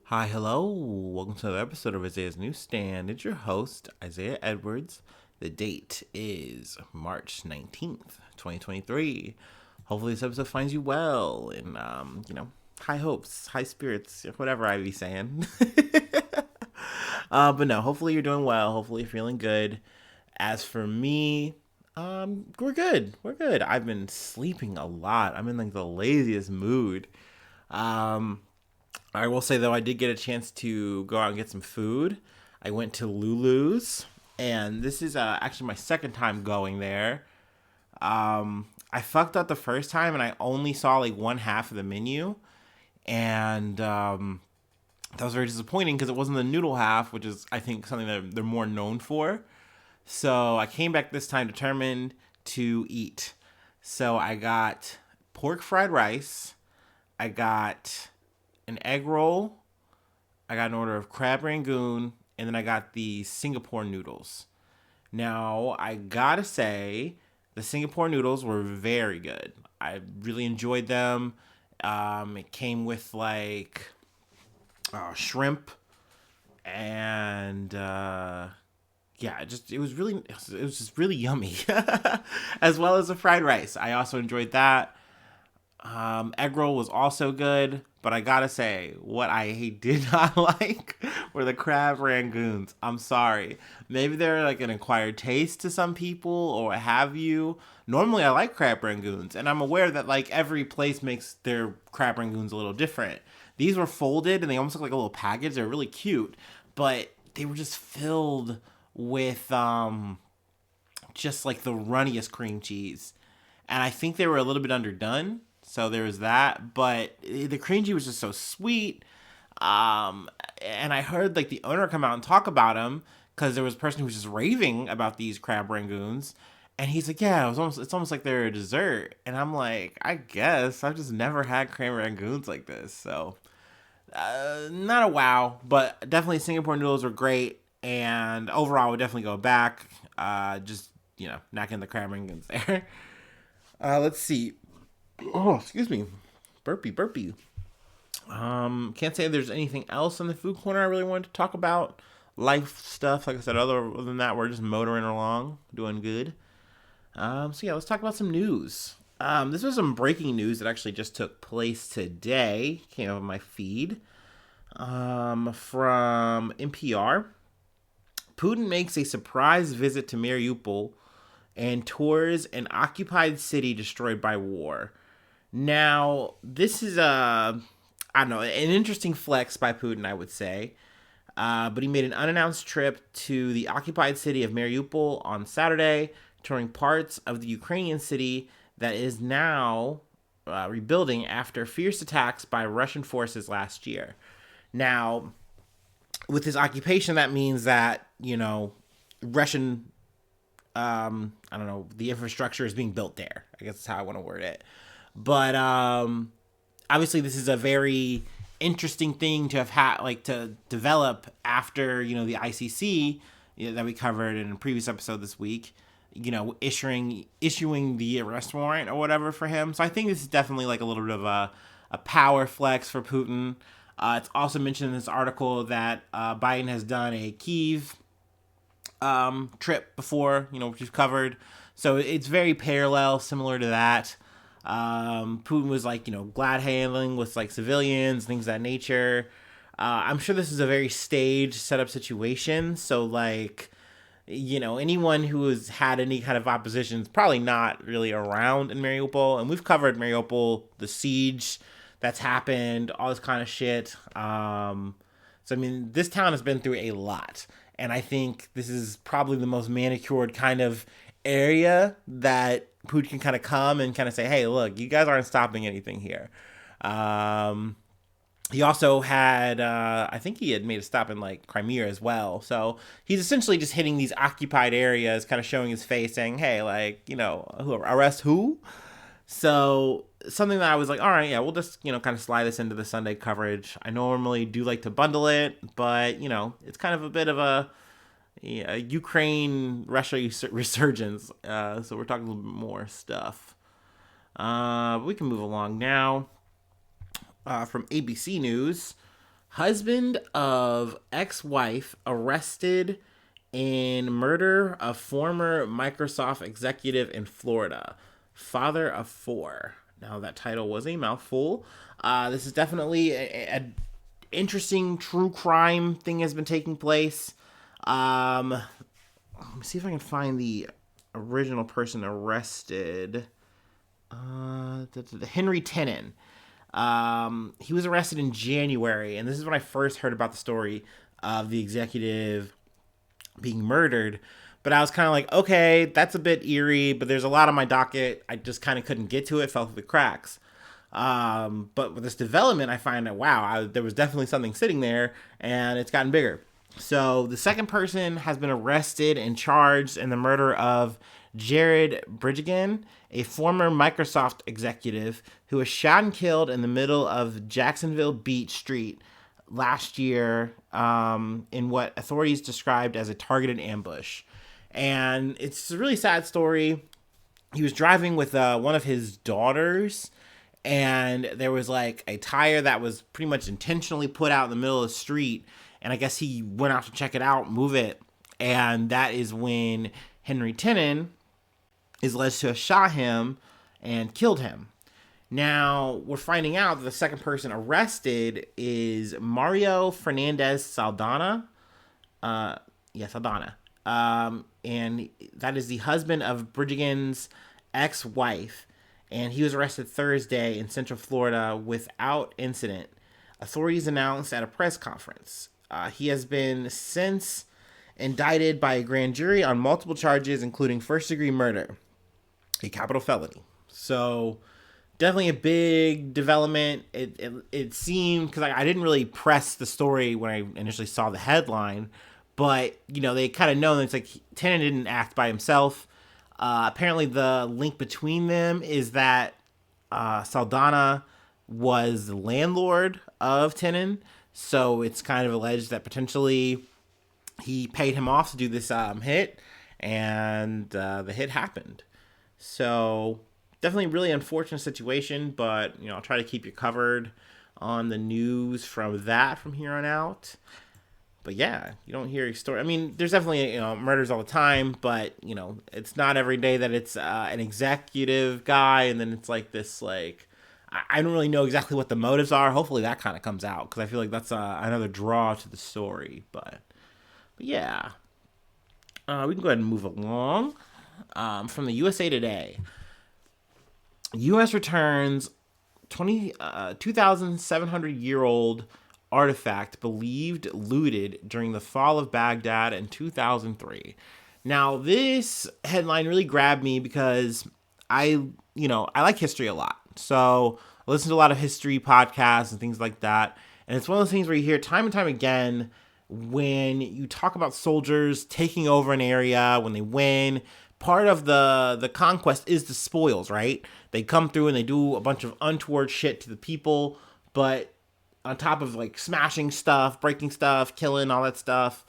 Hi, hello. Welcome to another episode of Isaiah's Newsstand. It's your host, Isaiah Edwards. The date is March 19th, 2023. Hopefully this episode finds you well and, high hopes, high spirits, whatever I be saying. But no, hopefully you're doing well. Hopefully you're feeling good. As for me, we're good. We're good. I've been sleeping a lot. I'm in like the laziest mood. Um, I will say though, I did get a chance to go out and get some food. I went to Lulu's, and this is actually my second time going there. I fucked up the first time, and I only saw like one half of the menu, and that was very disappointing because it wasn't the noodle half, which is I think something that they're more known for. So I came back this time determined to eat. So I got pork fried rice. I got an egg roll. I got an order of crab rangoon, and then I got the Singapore noodles. Now, I gotta say, the Singapore noodles were very good. I really enjoyed them. It came with like shrimp and yeah, it was just really yummy, as well as the fried rice. I also enjoyed that. Egg roll was also good, but I gotta say, what I did not like were the crab rangoons. I'm sorry. Maybe they're like an acquired taste to some people or what have you. Normally, I like crab rangoons, and I'm aware that like every place makes their crab rangoons a little different. These were folded, and they almost look like a little package. They're really cute, but they were just filled with just like the runniest cream cheese, and I think they were a little bit underdone. So there was that, but the cream cheese was just so sweet. And I heard like the owner come out and talk about them because there was a person who was just raving about these crab rangoons, and he's like, "Yeah, it's almost like they're a dessert." And I'm like, "I guess I've just never had crab rangoons like this." So not a wow, but definitely Singapore noodles were great, and overall, I would definitely go back. Just not getting the crab rangoons there. Let's see. Oh, excuse me. Burpee, burpee. Can't say there's anything else in the food corner I really wanted to talk about. Life stuff, like I said, other than that, we're just motoring along, doing good. So yeah, let's talk about some news. This was some breaking news that actually just took place today. Came up on my feed. From NPR. Putin makes a surprise visit to Mariupol and tours an occupied city destroyed by war. Now, this is I don't know, an interesting flex by Putin, I would say. But he made an unannounced trip to the occupied city of Mariupol on Saturday, touring parts of the Ukrainian city that is now rebuilding after fierce attacks by Russian forces last year. Now, with his occupation, that means that, Russian, I don't know, the infrastructure is being built there. I guess that's how I want to word it. But obviously, this is a very interesting thing to have had, like to develop after the ICC that we covered in a previous episode this week. Issuing the arrest warrant or whatever for him. So I think this is definitely like a little bit of a power flex for Putin. It's also mentioned in this article that Biden has done a Kyiv trip before, which we've covered. So it's very parallel, similar to that. Putin was like, glad handling with like civilians, things of that nature. I'm sure this is a very staged setup situation. So like, anyone who has had any kind of opposition is probably not really around in Mariupol. And we've covered Mariupol, the siege that's happened, all this kind of shit. So, I mean, this town has been through a lot. And I think this is probably the most manicured kind of area that Putin can kind of come and kind of say, hey, look, you guys aren't stopping anything here. He also had, I think he had made a stop in like Crimea as well. So he's essentially just hitting these occupied areas, kind of showing his face, saying, hey, like, arrest who? So something that I was like, all right, yeah, we'll just, kind of slide this into the Sunday coverage. I normally do like to bundle it, but, it's kind of a bit of a Ukraine Russia resurgence. So we're talking a little bit more stuff. We can move along now. From ABC News, Husband of ex-wife arrested in murder of former Microsoft executive in Florida. Father of four. Now that title was a mouthful. This is definitely a interesting true crime thing has been taking place. Let me see if I can find the original person arrested. Henry Tenen. He was arrested in January, and this is when I first heard about the story of the executive being murdered. But I was kind of like, okay, that's a bit eerie, but there's a lot on my docket. I just kind of couldn't get to it, fell through the cracks. But with this development, I find that, wow, there was definitely something sitting there, and it's gotten bigger. So the second person has been arrested and charged in the murder of Jared Bridgman, a former Microsoft executive who was shot and killed in the middle of Jacksonville Beach Street last year in what authorities described as a targeted ambush. And it's a really sad story. He was driving with one of his daughters, and there was like a tire that was pretty much intentionally put out in the middle of the street. And I guess he went out to check it out, move it. And that is when Henry Tenen is alleged to have shot him and killed him. Now, we're finding out that the second person arrested is Mario Fernandez Saldana. Saldana. And that is the husband of Bridgman's ex-wife. And he was arrested Thursday in Central Florida without incident, authorities announced at a press conference. He has been since indicted by a grand jury on multiple charges, including first-degree murder, a capital felony. So definitely a big development. It seemed, because I didn't really press the story when I initially saw the headline, but they kind of know that it's like Tenen didn't act by himself. Apparently the link between them is that Saldana was the landlord of Tenen, so it's kind of alleged that potentially he paid him off to do this hit, and the hit happened. So definitely a really unfortunate situation, but I'll try to keep you covered on the news from here on out. But yeah, you don't hear a story. I mean, there's definitely murders all the time, but it's not every day that it's an executive guy, and then it's like this I don't really know exactly what the motives are. Hopefully that kind of comes out, because I feel like that's another draw to the story. But yeah, we can go ahead and move along. From the USA Today, U.S. returns 2,700-year-old artifact believed looted during the fall of Baghdad in 2003. Now, this headline really grabbed me because I like history a lot. So I listen to a lot of history podcasts and things like that. And it's one of those things where you hear time and time again when you talk about soldiers taking over an area, when they win. Part of the conquest is the spoils, right? They come through and they do a bunch of untoward shit to the people, but on top of smashing stuff, breaking stuff, killing, all that stuff,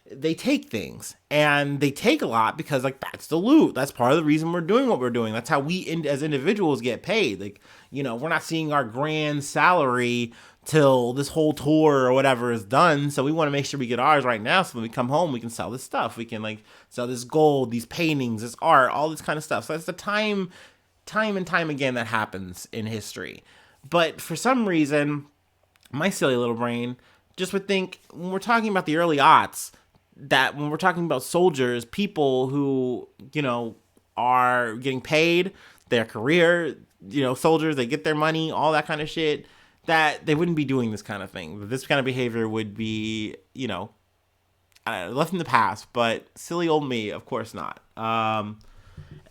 they take things. And they take a lot because that's the loot. That's part of the reason we're doing what we're doing. That's how we as individuals get paid. We're not seeing our grand salary till this whole tour or whatever is done. So we want to make sure we get ours right now. So when we come home, we can sell this stuff. We can sell this gold, these paintings, this art, all this kind of stuff. So that's the time and time again that happens in history. But for some reason, my silly little brain just would think when we're talking about the early aughts, that when we're talking about soldiers, people who, are getting paid, their career, soldiers, they get their money, all that kind of shit, that they wouldn't be doing this kind of thing. This kind of behavior would be, left in the past, but silly old me, of course not.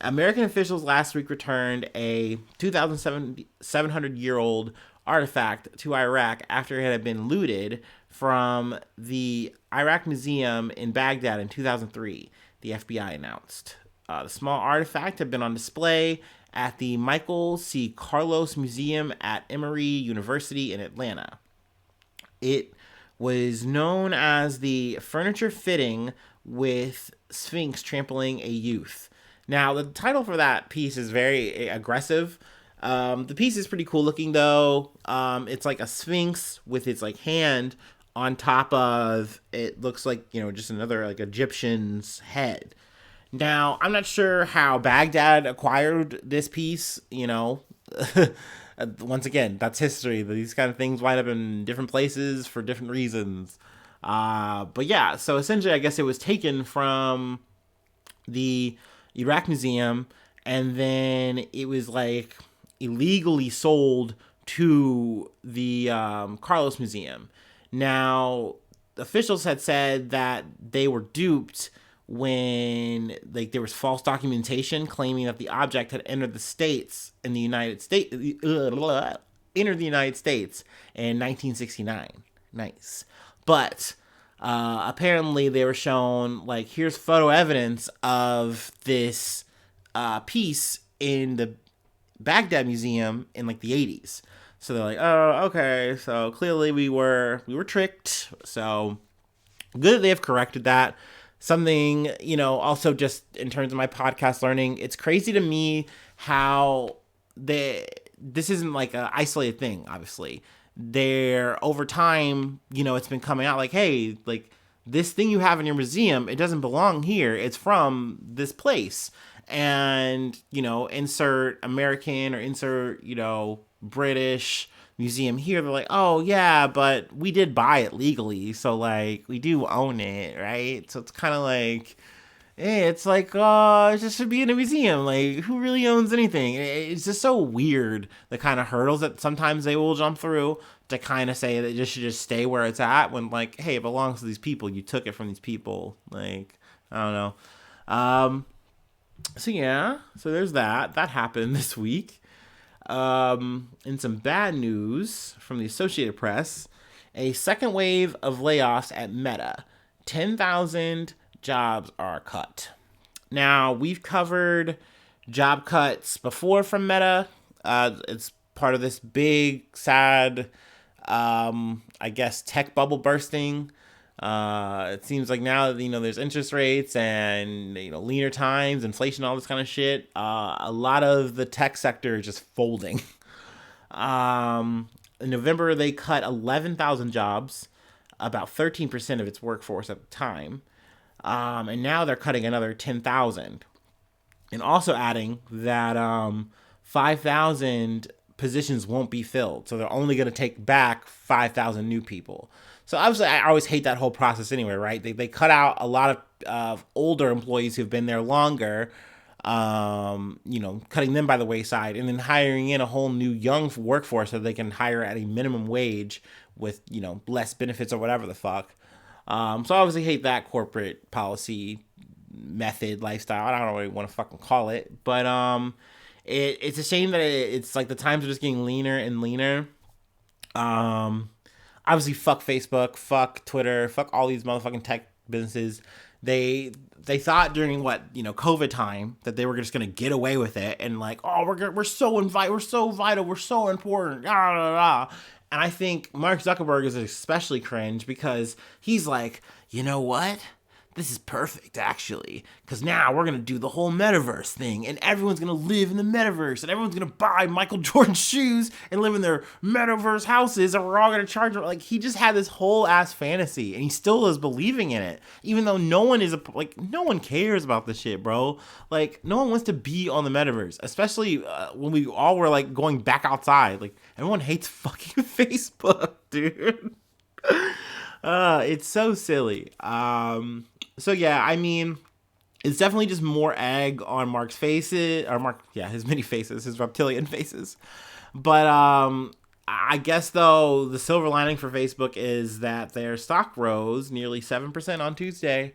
American officials last week returned a 2,700-year-old artifact to Iraq after it had been looted from the Iraq Museum in Baghdad in 2003, the FBI announced. The small artifact had been on display at the Michael C. Carlos Museum at Emory University in Atlanta. It was known as the furniture fitting with Sphinx trampling a youth. Now, the title for that piece is very aggressive. The piece is pretty cool looking though. It's like a sphinx with its like hand on top of it. Looks like, just another like Egyptian's head. Now, I'm not sure how Baghdad acquired this piece, Once again, that's history. These kind of things wind up in different places for different reasons. But yeah, so essentially, I guess it was taken from the Iraq Museum, and then it was like illegally sold to the Carlos Museum. Now, officials had said that they were duped when like there was false documentation claiming that the object had entered the States in the United States entered the United States in 1969. Nice. But apparently they were shown like here's photo evidence of this piece in the Baghdad Museum in like the 80s. So they're like, oh, okay, so clearly we were tricked. So good that they have corrected that. Something, also just in terms of my podcast learning, it's crazy to me how this isn't like an isolated thing, obviously. There, over time, it's been coming out like, hey, like this thing you have in your museum, it doesn't belong here. It's from this place. And, insert American or insert, British museum here. They're like, oh yeah, but we did buy it legally, so like we do own it, right? So it's kind of like, it's like, it just should be in a museum. Like, who really owns anything? It's just so weird, the kind of hurdles that sometimes they will jump through to kind of say that it should just stay where it's at when like, hey, it belongs to these people. You took it from these people. Like, I don't know. So yeah, so there's that. That happened this week. In some bad news from the Associated Press, a second wave of layoffs at Meta. 10,000 jobs are cut. Now, we've covered job cuts before from Meta. It's part of this big, sad, I guess, tech bubble bursting. It seems like now that, there's interest rates and, leaner times, inflation, all this kind of shit, a lot of the tech sector is just folding. In November, they cut 11,000 jobs, about 13% of its workforce at the time. And now they're cutting another 10,000. And also adding that 5,000 positions won't be filled. So they're only going to take back 5,000 new people. So obviously, I always hate that whole process anyway, right? They cut out a lot of older employees who've been there longer, cutting them by the wayside, and then hiring in a whole new young workforce so they can hire at a minimum wage with, less benefits or whatever the fuck. So I obviously hate that corporate policy method, lifestyle. I don't really want to fucking call it, but it's a shame that it's like the times are just getting leaner and leaner. Obviously, fuck Facebook, fuck Twitter, fuck all these motherfucking tech businesses. They thought during COVID time that they were just gonna get away with it and like, oh, we're so vital, we're so important, blah, blah, blah. And I think Mark Zuckerberg is especially cringe because he's like, you know what? This is perfect, actually, because now we're going to do the whole metaverse thing, and everyone's going to live in the metaverse, and everyone's going to buy Michael Jordan shoes and live in their metaverse houses, and we're all going to charge them. Like, he just had this whole ass fantasy, and he still is believing in it, even though no one cares about this shit, bro. Like, no one wants to be on the metaverse, especially when we all were, like, going back outside. Like, everyone hates fucking Facebook, dude. It's so silly. So yeah, I mean, it's definitely just more egg on Mark's faces, or his many faces, his reptilian faces. But I guess though the silver lining for Facebook is that their stock rose nearly 7% on Tuesday.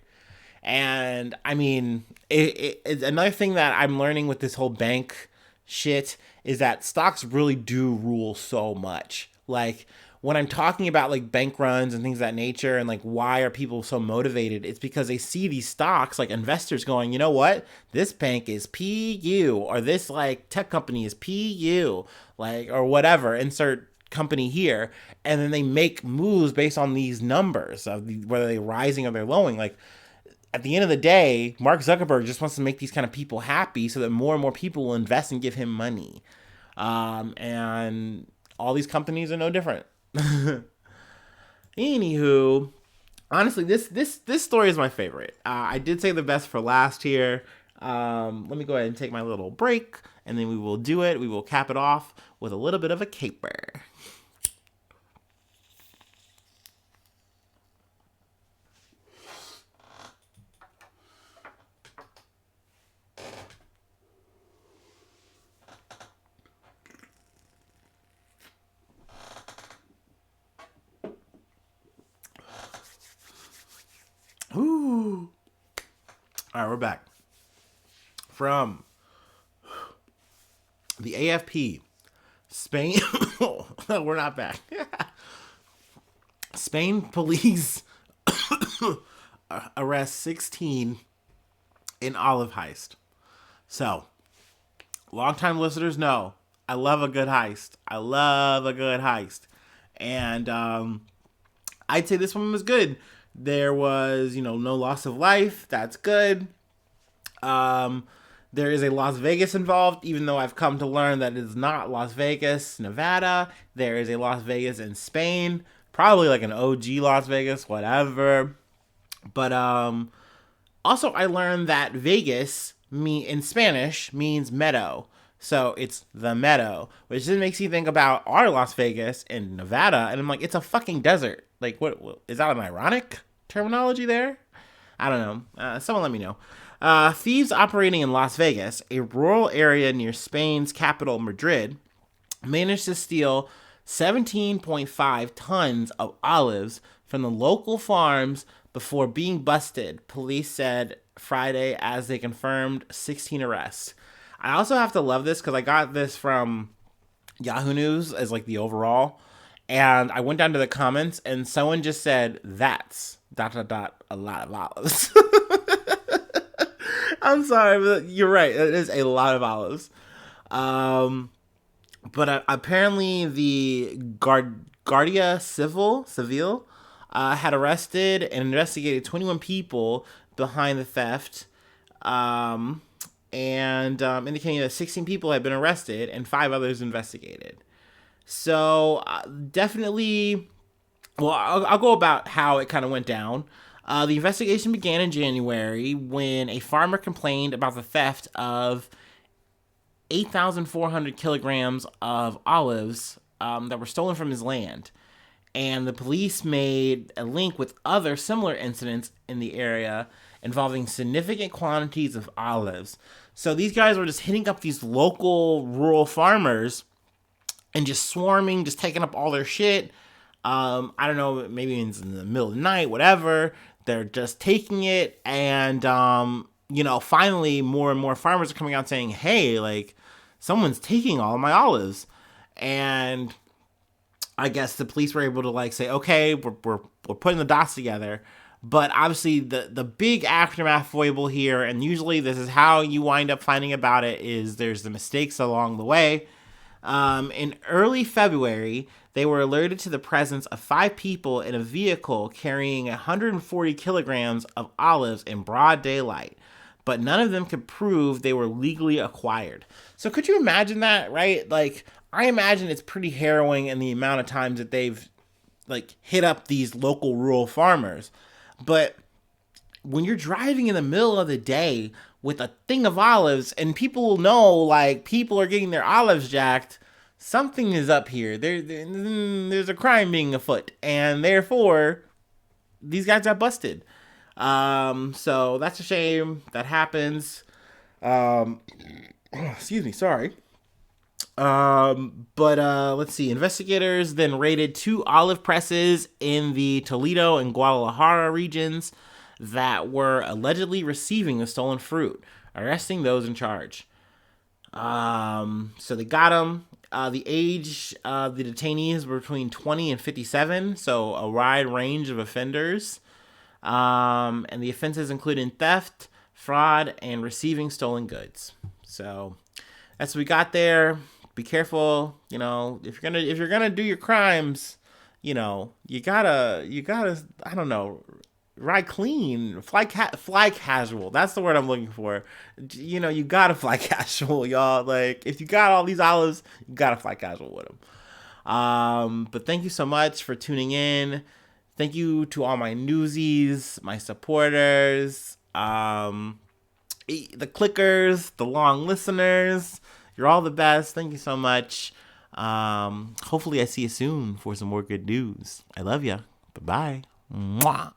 And I mean, it's another thing that I'm learning with this whole bank shit is that stocks really do rule so much. Like, when I'm talking about like bank runs and things of that nature and like why are people so motivated, it's because they see these stocks, like investors going, you know what, this bank is PU, or this like tech company is PU, like, or whatever, insert company here, and then they make moves based on these numbers of whether they're rising or they're lowering. Like, at the end of the day, Mark Zuckerberg just wants to make these kind of people happy so that more and more people will invest and give him money. And all these companies are no different. Anywho, honestly, this story is my favorite. I did say the best for last here. Let me go ahead and take my little break, and then we will do it. We will cap it off with a little bit of a caper. Ooh. All right, we're back from the AFP. Spain. We're not back. Spain police arrest 16 in olive heist. So, longtime listeners know I love a good heist. I love a good heist. And I'd say this one was good. There was, no loss of life. That's good. There is a Las Vegas involved, even though I've come to learn that it is not Las Vegas, Nevada. There is a Las Vegas in Spain. Probably like an OG Las Vegas, whatever. But also I learned that Vegas in Spanish means meadow. So it's the meadow, which then makes you think about our Las Vegas in Nevada. And I'm like, it's a fucking desert. Like, what is that an ironic terminology there? I don't know. Someone let me know. Thieves operating in Las Vegas, a rural area near Spain's capital, Madrid, managed to steal 17.5 tons of olives from the local farms before being busted, police said Friday as they confirmed 16 arrests. I also have to love this because I got this from Yahoo News as like the overall. And I went down to the comments and someone just said, that's ... a lot of olives. I'm sorry, but you're right. It is a lot of olives. But apparently the Guardia Civil had arrested and investigated 21 people behind the theft. And indicating that 16 people had been arrested and 5 others investigated. So definitely, well, I'll go about how it kind of went down. The investigation began in January when a farmer complained about the theft of 8,400 kilograms of olives that were stolen from his land. And the police made a link with other similar incidents in the area involving significant quantities of olives. So these guys were just hitting up these local rural farmers and just swarming, just taking up all their shit. I don't know, maybe it's in the middle of the night, whatever. They're just taking it. And, finally more and more farmers are coming out saying, hey, like, someone's taking all of my olives. And I guess the police were able to like say, okay, we're putting the dots together. But obviously the big aftermath foible here, and usually this is how you wind up finding about it, is there's the mistakes along the way. In early February, they were alerted to the presence of 5 people in a vehicle carrying 140 kilograms of olives in broad daylight, but none of them could prove they were legally acquired. So could you imagine that, right? Like, I imagine it's pretty harrowing in the amount of times that they've like hit up these local rural farmers. But when you're driving in the middle of the day with a thing of olives and people know like people are getting their olives jacked, something is up here. There's a crime being afoot, and therefore these guys got busted. So that's a shame that happens. Excuse me, sorry. But let's see. Investigators then raided 2 olive presses in the Toledo and Guadalajara regions that were allegedly receiving the stolen fruit, arresting those in charge. So they got them. The age of the detainees were between 20 and 57, so a wide range of offenders. And the offenses included theft, fraud, and receiving stolen goods. So that's what we got there. Be careful, if you're gonna do your crimes, you gotta, I don't know, ride clean, fly casual. That's the word I'm looking for. You know, you gotta fly casual, y'all. Like, if you got all these olives, you gotta fly casual with them. But thank you so much for tuning in. Thank you to all my newsies, my supporters, the clickers, the long listeners. You're all the best. Thank you so much. Hopefully I see you soon for some more good news. I love you. Bye-bye. Mwah.